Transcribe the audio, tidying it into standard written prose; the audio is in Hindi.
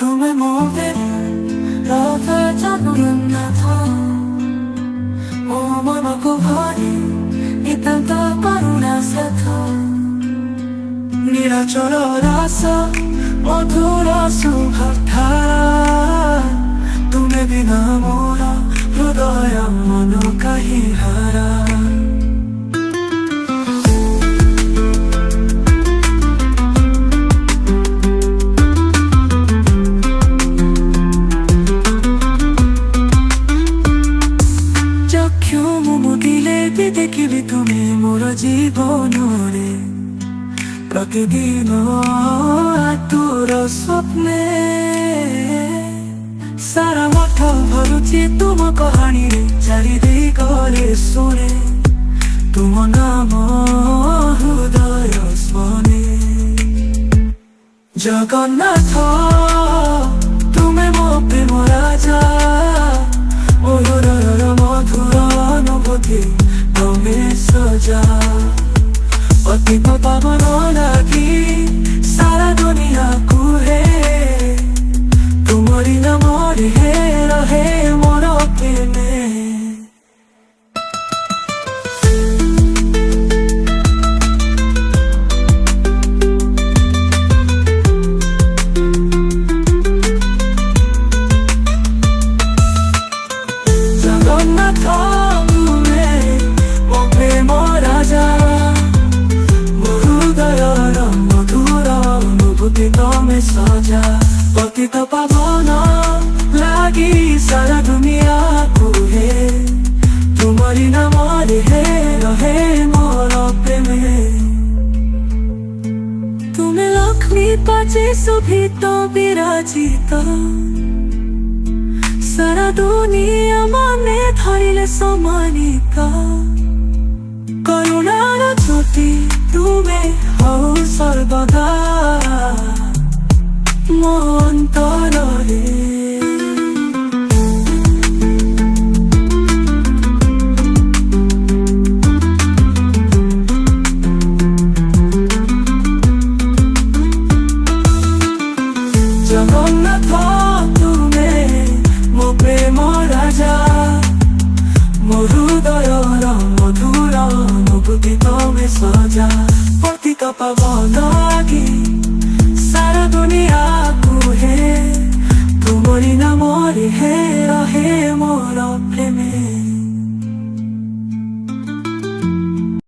ତୁମେ ମୋ ହୃଦୟ ଜଗନ୍ନାଥ ମୋ ମନକୁ ଭରି ନିତାନ୍ତ କରୁଣା ସାଥ ନିରାଚଳ ରାସ ମଧୁର ସୁଭାବଧାରା ତୁମେ ବିନା ମୋର ହୃଦୟ ମନ କାହିଁ ହାରା देखिबी तुम्हें मोर जीवन रे प्रतिदिन आतुर स्वप्ने सारा मठ भरुची तुम कहानी रे चारिदी गले सुने तुम नाम हृदय स्मने जगन्नाथ तुम्हें मो प्रेम राजा मधुर मधुर अनुभूति तुम्हें सजा पति पावन लगी सारा दुनिया को है तुम्हारी न मोरी है रहे मोर प्रेमे जगन्नाथ तुम्हें सजा पतित पावन लगी सारा दुनिया को है तुम्हारी न मोरी है रहे मोर प्रेमे तुम्हें लक्ष्मी पाचे शोभित विराजित सारा दुनिया माने धरिले सम्मानित करुणार ज्योति तुम्हें हो सर्वदा मो अंतरे जगन्नाथ तुम्हें मो प्रेम राजा मो हृदय मधुर अनुभूति तुम्हें सजा पतित पावन